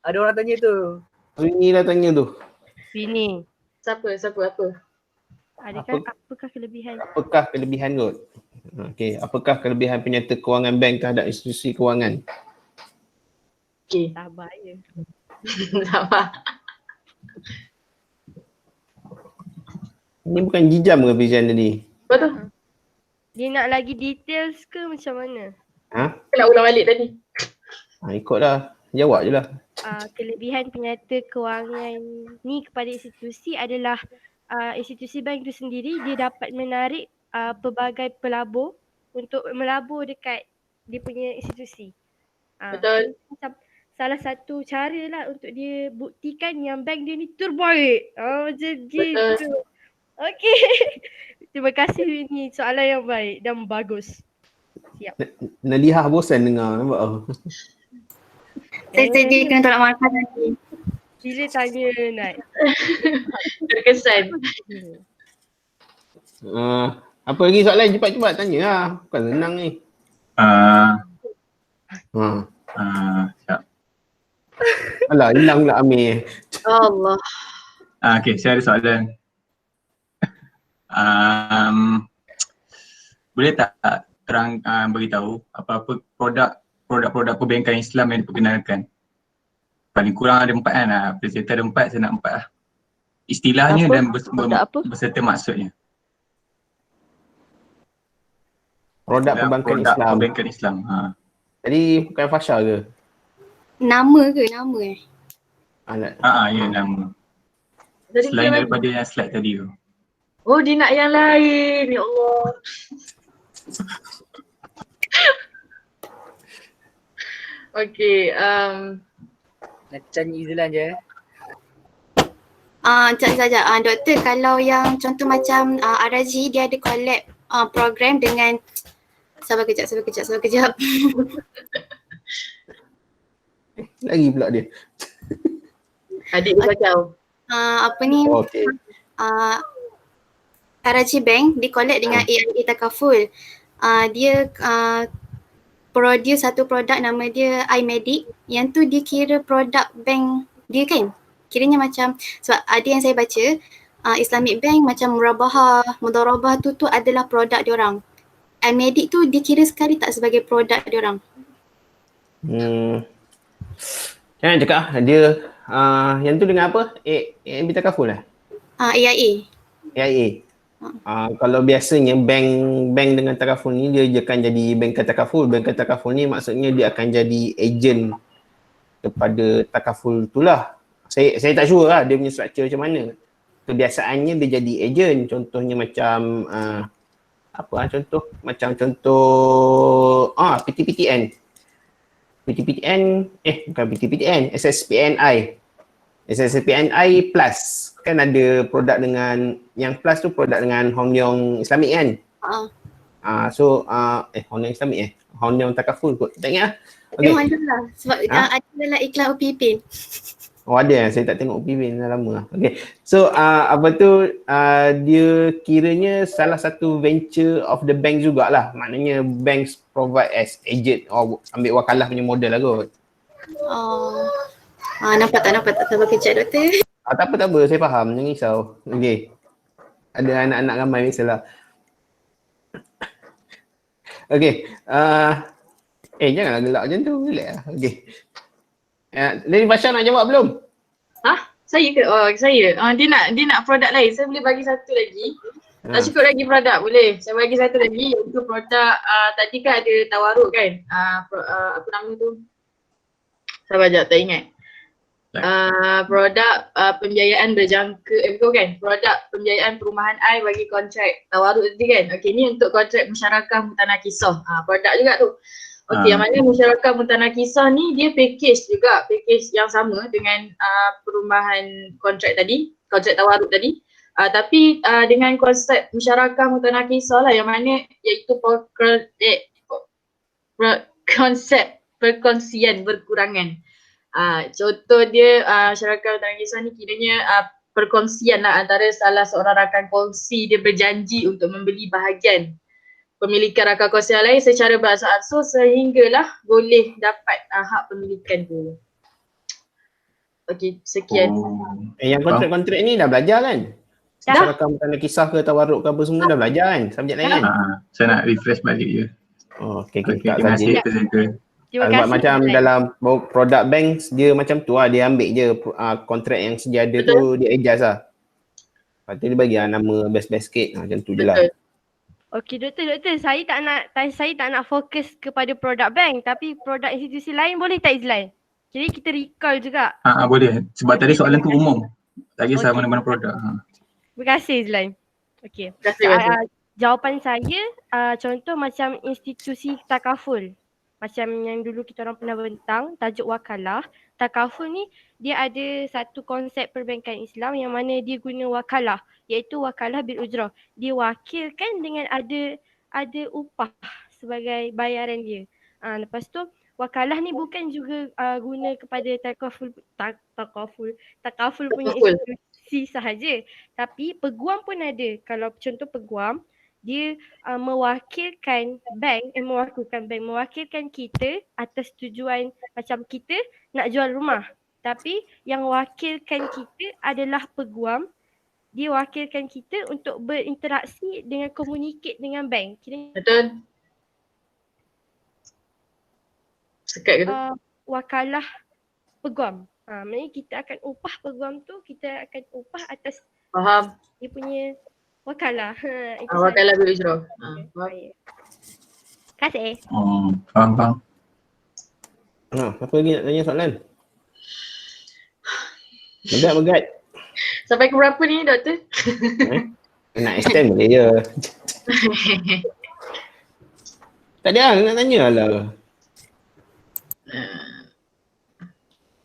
Ada orang tanya tu. Azri dah tanya tu. sini. Siapa? Apakah kelebihan? Apakah kelebihan kot? Okey, apakah kelebihan penyerta kewangan bank terhadap institusi kewangan? Okey. Sabar je. Sabar. Ini bukan jijam ke Fizian tadi? Apa tu? Dia nak lagi details ke macam mana? Nak ulang balik tadi. Ikutlah. Jawab je lah. Kelebihan penyerta kewangan ni kepada institusi adalah institusi bank itu sendiri dia dapat menarik pelbagai pelabur untuk melabur dekat dia punya institusi. Betul. Macam salah satu cara lah untuk dia buktikan yang bank dia ni terbaik. Macam gitu. Okey. Terima kasih, ini soalan yang baik dan bagus. Siap. Nalihah bosan dengar, nampak? Saya sediakan tolak makan nanti. Sila tanya Nat. Terkesan. Apa lagi soalan? Cepat-cepat tanya lah. Bukan senang ni. Siap. Alah, hilang pula Amir. Allah. Okay, saya ada soalan. Boleh tak terang beritahu apa-apa produk perbankan Islam yang diperkenalkan? Paling kurang ada 4 kan, presenter ada 4, saya nak 4 lah. Istilahnya apa? Dan beserta maksudnya. Produk perbankan Islam. Perbankan Islam. Tadi bukan Fasha ke? Nama eh? Ya, nama. Jadi Selain daripada yang slide tadi tu. Oh, dia nak yang lain. Ya Allah. Okey, Macam New Zealand je. Sekejap. Doktor, kalau yang contoh macam RRG dia ada collab program dengan Sabar kejap. Lagi pula dia. adik dia kacau. Okey. Karachi Bank dia collab dengan AIA Takaful. dia produce satu produk nama dia iMedic. Yang tu dia kira produk bank dia kan. Kiranya macam, sebab ada yang saya baca, Islamic Bank macam Murabahah, Mudharabah tu adalah produk diorang. iMedic tu dikira sekali tak sebagai produk diorang. Jangan cakap dia yang tu dengan apa? AMB Takaful lah? AIA. AIA. Kalau biasanya bank dengan takaful ni dia akan jadi bank takaful. Bank takaful ni maksudnya dia akan jadi ejen kepada takaful tu lah. Saya tak sure lah dia punya structure macam mana. Kebiasaannya dia jadi ejen. Contohnya macam contoh PTPTN. Bukan PTPTN, SSPNI Plus. Kan ada produk dengan yang Plus tu produk dengan Hong Leong Islamic kan? Hong Leong Islamic Hong Leong Takaful kot. Tak ingat lah. Okay. Alhamdulillah. Sebab ada dalam iklan UPIPIN. Ada saya tak tengok UPIPIN dah lama lah. Okay. So dia kiranya salah satu venture of the bank jugalah. Maknanya banks provide as agent or ambil wakalah punya model lah kot. Nampak tak sabar kejap doktor. Tak apa, saya faham, jangan risau. Okay. Ada anak-anak ramai biasalah. Okay. Janganlah gelak macam tu, relax lah. Okay. Lady Fasha nak jawab belum? Saya ke? Saya. Dia nak produk lain. Saya boleh bagi satu lagi. Tak cukup lagi produk boleh. Saya bagi satu lagi iaitu produk tadi kan ada tawaruk kan. Apa nama tu? Sabar sekejap, tak ingat. Produk pembiayaan berjangka bukan, produk pembiayaan perumahan air bagi kontrak tawaruk tadi kan. Okey, ni untuk kontrak musyarakah mutanakisah. Produk juga tu. Okey, yang mana musyarakah mutanakisah ni dia package yang sama dengan perumahan kontrak tadi, kontrak tawaruk tadi. Tapi dengan konsep musyarakah mutanakisah lah yang mana iaitu konsep perkongsian berkurangan. Contoh dia syarikat mutanakisah ni kiranya perkongsian lah antara salah seorang rakan kongsi dia berjanji untuk membeli bahagian pemilikan rakan kongsi yang lain secara beransur-ansur sehinggalah boleh dapat hak pemilikan tu. Okey, sekian. Yang kontrak-kontrak ni dah belajar kan? Syarikat mutanakisah ke tawaruk ke apa semua dah belajar kan? Subjek lain kan? Saya nak refresh balik je. Okay, terima kasih presenter. Sebab macam dalam produk bank dia macam tu lah, dia ambil je kontrak yang sedia ada tu dia adjust lah. Lepas tu dia bagi nama best sikit macam tu je lah. Okey doktor, saya tak nak fokus kepada produk bank tapi produk institusi lain boleh tak Izlan? Jadi kita recall juga. Boleh. Sebab tadi soalan tu umum. Tak kisah mana-mana produk. Terima kasih Izlan. Okey. Jawapan saya contoh macam institusi takaful. Macam yang dulu kita orang pernah bentang, tajuk wakalah. Takaful ni dia ada satu konsep perbankan Islam yang mana dia guna wakalah, iaitu wakalah bil ujrah. Dia wakilkan dengan ada upah sebagai bayaran dia. Lepas tu wakalah ni bukan juga guna kepada takaful punya institusi sahaja, tapi peguam pun ada. Kalau contoh peguam, dia mewakilkan kita atas tujuan macam kita nak jual rumah. Tapi yang wakilkan kita adalah peguam. Dia wakilkan kita untuk berinteraksi dengan communicate dengan bank. Betul. Sekat ke tu? Wakalah peguam. Maksudnya kita akan upah peguam tu, kita akan upah atas dia punya wakalah. Wakalah bil ujrah. Terima kasih. Faham. Apa lagi nak tanya soalan? Megat. Sampai ke berapa ni doktor? Nak extend boleh je. Tak ada nak tanya lah.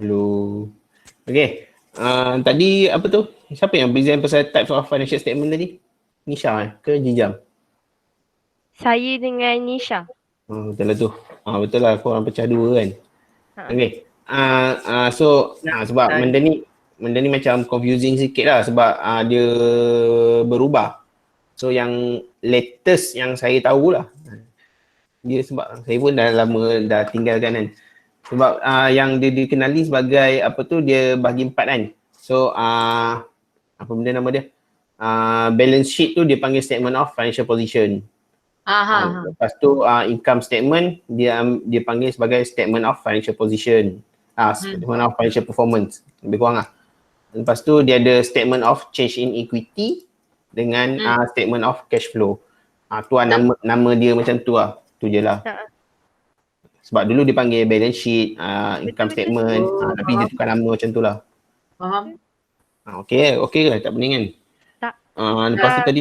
Hello. Okay. Tadi apa tu? Siapa yang present pasal types of financial statement tadi? Nisha ke Jijam? Saya dengan Nisha. Betul lah tu. Betul lah korang pecah dua kan. Okay. Sebab benda ni macam confusing sikit lah sebab dia berubah. So yang latest yang saya tahulah, dia sebab saya pun dah lama dah tinggalkan kan. Sebab yang dia dikenali sebagai apa tu, dia bagi 4 kan. So apa benda nama dia? Balance sheet tu dia panggil statement of financial position. Lepas tu income statement dia panggil sebagai statement of financial position. Statement of financial performance. Lebih kurang lah. Lepas tu dia ada statement of change in equity dengan statement of cash flow. Tu lah nama dia macam tu lah. Tu je lah. Sebab dulu dia panggil balance sheet, income statement, tapi dia tukar nama macam tu lah. Faham? Okay lah, tak pening kan? Tak. Lepas tu tadi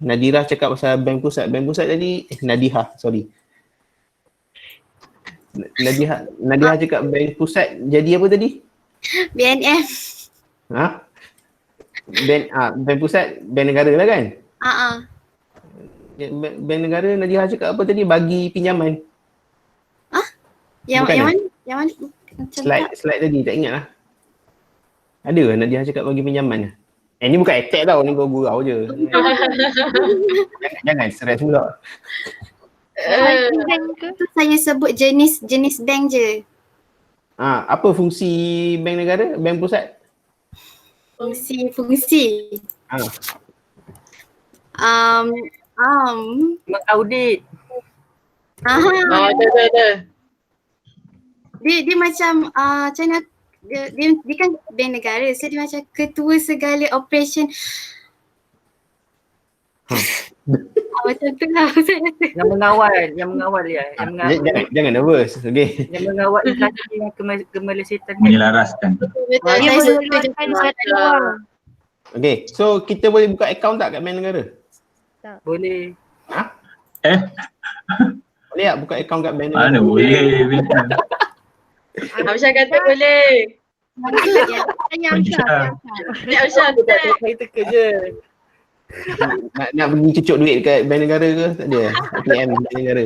Nadira cakap pasal bank pusat. Bank pusat tadi, Nadiha, sorry. Nadiha cakap bank pusat jadi apa tadi? BNM. Bank pusat, bank negara lah kan? Bank negara Nadiha cakap apa tadi? Bagi pinjaman. Yang mana? Yang mana? Slide tadi, tak ingat lah. Ada ke Nadiha cakap bagi pinjaman? Ni bukan attack tau, ni gurau je. Jangan stres pula. Itu saya sebut jenis bank je. Apa fungsi bank negara, bank pusat? Fungsi. Mengaudit. Ada. Dia macam macam mana, dia kan bank negara, so dia macam ketua segala operation. Macam tu lah. Yang mengawal dia. Jangan nervous, okay. Yang mengawal inflasi yang kemelesitan. Menyelaraskan. Okay, so kita boleh buka akaun tak kat bank negara? Boleh. Boleh tak buka akaun kat bank negara? Mana boleh. Amsyah kata boleh. Tanya Amsyah. Amsyah kata. Saya teka je. Nak pergi cucuk duit kat bank negara ke? Tak ada? ATM bank negara.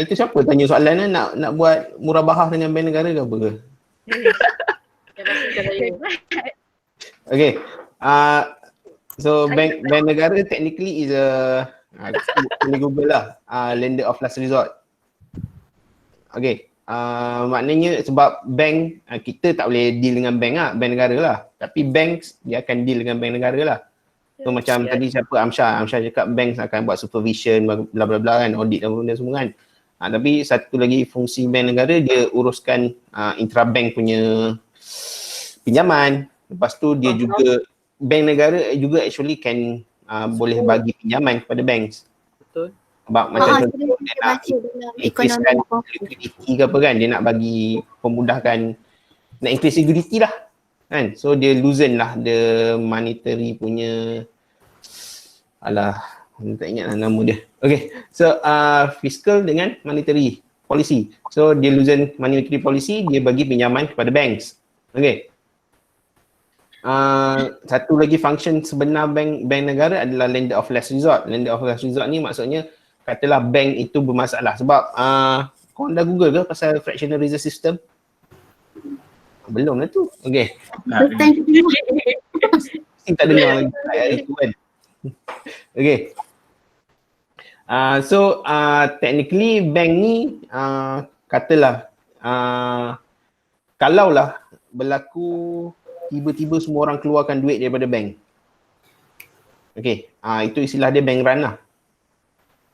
Itu siapa tanya soalan nak buat murabahah dengan bank negara ke apa ke? Okay. So bank negara technically is a boleh Google lah, lender of last resort. Okay. Maknanya sebab bank kita tak boleh deal dengan bank negara lah. Tapi bank dia akan deal dengan bank negara lah. So macam tadi siapa Amsyah cakap bank akan buat supervision bla bla bla kan, audit dan benda semua kan. Tapi satu lagi fungsi bank negara, dia uruskan intrabank punya pinjaman. Lepas tu dia juga bank negara juga actually can boleh bagi pinjaman kepada banks. Betul. Sebab macam contoh dia nak increasekan liquidity ke apa kan, dia nak bagi pemudahkan, nak increase liquidity lah kan. So dia loosen lah the monetary punya, tak ingat lah nama dia. Okay, so fiscal dengan monetary policy. So dia loosen monetary policy, dia bagi pinjaman kepada banks. Okay. Satu lagi function sebenar bank negara adalah lender of last resort. Lender of last resort ni maksudnya katalah bank itu bermasalah sebab korang dah Google ke pasal fractional reserve system? Belum lah tu. Okay. Tak dengar lagi ayat itu kan. Okay. So technically bank ni katalah kalaulah berlaku tiba-tiba semua orang keluarkan duit daripada bank. Okay. Itu istilah dia bank run lah.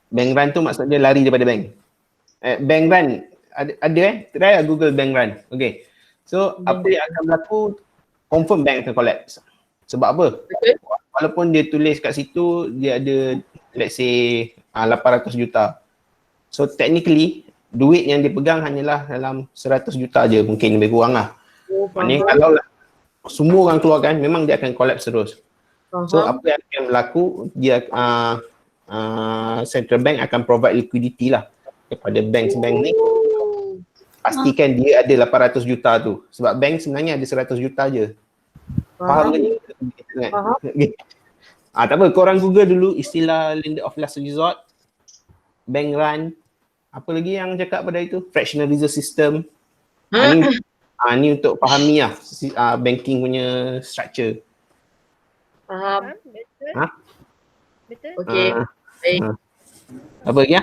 Bank run tu maksud dia lari daripada bank. Bank run ada try lah Google bank run. Okay. So apa yang akan berlaku, confirm bank akan collapse. Sebab apa? Walaupun dia tulis kat situ dia ada let's say 800 juta. So technically duit yang dipegang hanyalah dalam 100 juta je, mungkin lebih kurang lah. Maknanya kalau semua orang keluarkan, memang dia akan collapse terus. So apa yang akan berlaku, dia central bank akan provide liquidity lah kepada bank ni. Pastikan dia ada 800 juta tu. Sebab bank sebenarnya ada 100 juta je. Faham ke ni? Tak apa, korang Google dulu istilah lender of last resort, bank run, apa lagi yang cakap pada itu? Fractional reserve system. Ni untuk fahami lah banking punya structure. Faham. Betul. Ha? Betul. Okey. Baik. Apa lagi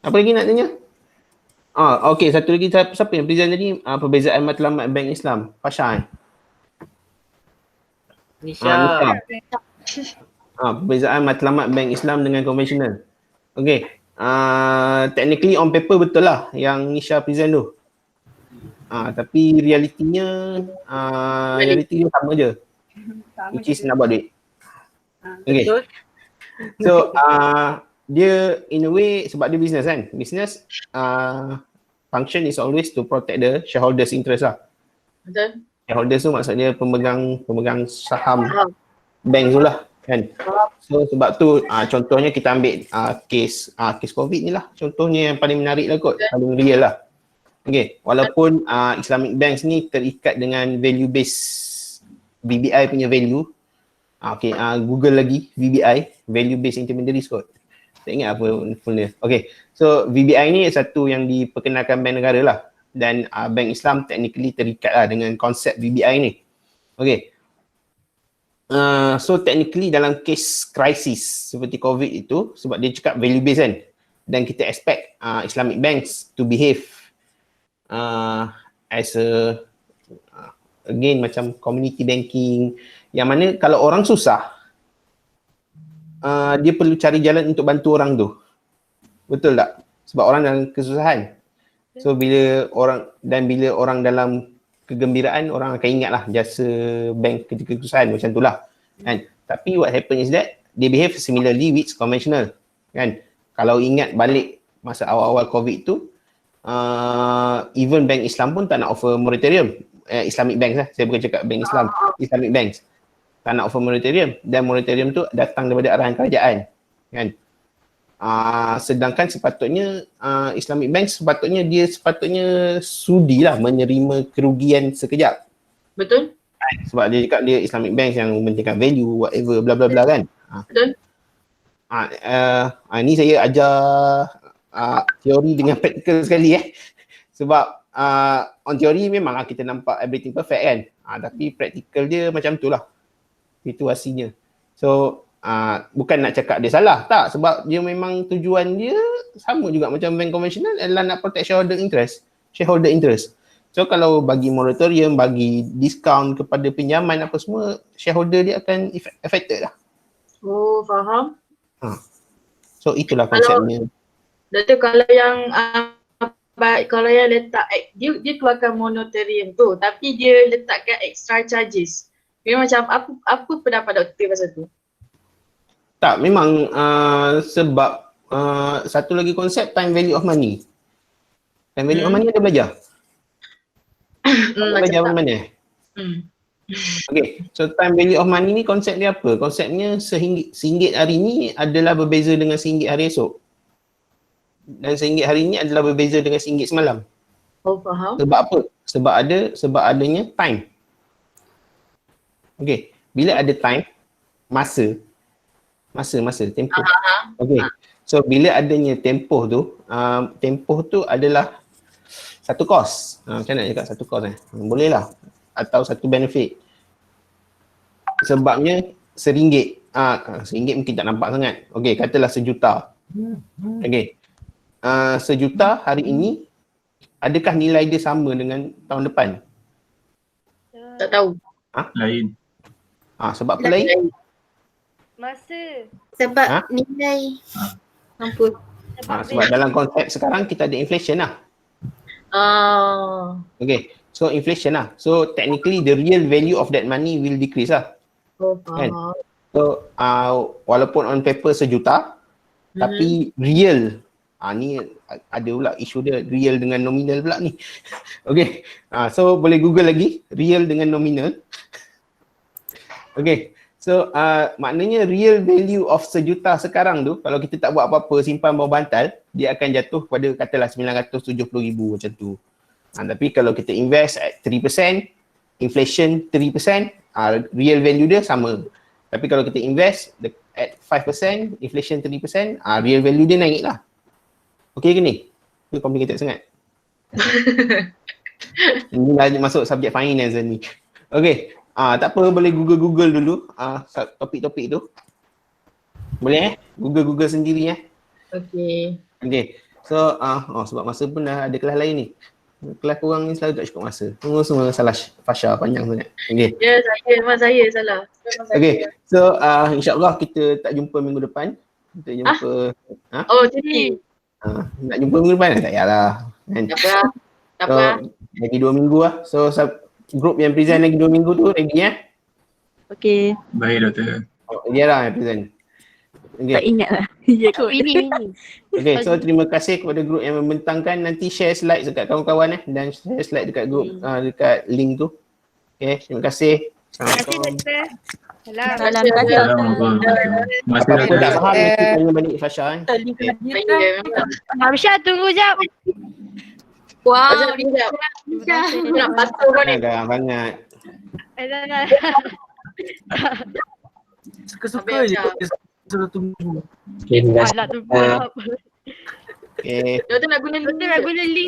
Apa lagi nak tanya? Okey, satu lagi siapa yang present tadi? Perbezaan matlamat Bank Islam. Fasha Nisha. Nisha. Perbezaan matlamat Bank Islam dengan konvensional. Okey. Technically on paper betul lah yang Nisha present tu. Tapi realitinya realiti dia sama je. Sama Which is je. nak buat duit. Okay. Betul? So dia in a way sebab dia business kan. Business function is always to protect the shareholders interest lah. Betul. Shareholders tu maksudnya pemegang saham Faham. bank tu lah kan. So sebab tu contohnya kita ambil kes COVID ni lah. Contohnya yang paling menarik lah kot, paling real lah. Okay, walaupun Islamic banks ni terikat dengan value based VBI punya value. Google lagi VBI, value based intermediaries kot. Tak ingat apa fullnya. Okay, so VBI ni satu yang diperkenalkan bank negara lah. Dan bank Islam technically terikat lah dengan konsep VBI ni. Okay. So technically dalam kes krisis seperti COVID itu, sebab dia cakap value based kan, dan kita expect Islamic banks to behave as a again macam community banking, yang mana kalau orang susah dia perlu cari jalan untuk bantu orang tu. Betul tak? Sebab orang dalam kesusahan. So bila orang dalam kegembiraan, orang akan ingat lah jasa bank ketika kesusahan, macam tu lah kan. Tapi what happen is that they behave similarly with conventional kan. Kalau ingat balik masa awal-awal COVID tu, even bank Islam pun tak nak offer moratorium. Islamic banks lah, saya bukan cakap bank Islam, Islamic banks tak nak offer moratorium, dan moratorium tu datang daripada arahan kerajaan kan. Sedangkan sepatutnya Islamic bank sepatutnya sudi lah menerima kerugian sekejap. Betul? Sebab dia cakap dia Islamic bank yang mementingkan value whatever bla bla bla kan. Betul? Ni saya ajar teori dengan praktikal sekali sebab on teori memang kita nampak everything perfect kan. Tapi praktikal dia macam tu lah situasinya. So bukan nak cakap dia salah, tak, sebab dia memang tujuan dia sama juga macam bank konvensional, adalah nak protect shareholder interest. So kalau bagi moratorium, bagi diskaun kepada pinjaman apa semua, shareholder dia akan affected lah. Oh, faham. So itulah konsepnya. Doktor, kalau yang letak dia keluarkan moratorium tu, tapi dia letakkan extra charges. Memang macam apa pendapat doktor pasal tu? Tak, memang sebab satu lagi konsep time value of money. Time value of money ada belajar? Belajar mana? Okay, so time value of money ni konsep dia apa? Konsepnya RM1 hari ni adalah berbeza dengan RM1 hari esok. Dan RM1 hari ni adalah berbeza dengan RM1 semalam. Oh, faham. Sebab apa? Sebab adanya time. Okay, bila ada time, masa, tempoh. Okay, so bila adanya tempoh tu adalah satu kos. Macam nak cakap satu kos boleh lah. Atau satu benefit. Sebabnya RM1. RM1 mungkin tak nampak sangat. Okay, katalah RM1. Okay. RM1 hari ini, adakah nilai dia sama dengan tahun depan? Tak tahu. Lain. Sebab apa lain? Masa. Sebab nilai ampun. Sebab dalam konsep sekarang kita ada inflation lah. Okay, so inflation lah. So technically the real value of that money will decrease lah. Oh, faham. So walaupun on paper RM1, tapi real, ni ada pula isu dia, real dengan nominal pula ni. Okay, so boleh google lagi, real dengan nominal. Okay, so maknanya real value of RM1 sekarang tu, kalau kita tak buat apa-apa, simpan bawah bantal, dia akan jatuh pada katalah RM970,000 macam tu. Tapi kalau kita invest at 3%, inflation 3%, real value dia sama. Tapi kalau kita invest at 5%, inflation 3%, real value dia naik lah. Okay ke ni? Itu complicated sangat. Ini dah masuk subjek finance ni. Okay, Tak apa, boleh Google dulu topik-topik tu. Boleh Google sendiri Okay. Okay. So sebab masa pun dah ada kelas lain ni. Kelas korang ni selalu tak cukup masa. Semua salah Fasha panjang sangat. Okay. Ya, saya salah. Okay. So insyaAllah kita tak jumpa minggu depan. Kita jumpa Oh, cuti. nak jumpa minggu depan tak payahlah. Kan? Tak apa. Lagi 2 minggu lah. So group yang present lagi 2 minggu tu ready Okey. Baik doktor. Dia lah yang present. Tak Okay. ingat lah. Ya kot. Ini. Okay, so terima kasih kepada grup yang membentangkan. Nanti share slide dekat kawan-kawan dan share slide dekat grup dekat link tu. Okay, terima kasih. Terima kasih doktor. Salam. Salam kasih. Assalamualaikum. Terima kasih Apa-apa tak doktor. faham nanti tanya balik Fasha Okay. Hamsyah tunggu jap. Wow, Nak patuh kau ni. Garang banget. Dah. Suka-suka je dia suruh tunggu. Alah tunggu. Okay. Doktor nak guna Doktor nak guna link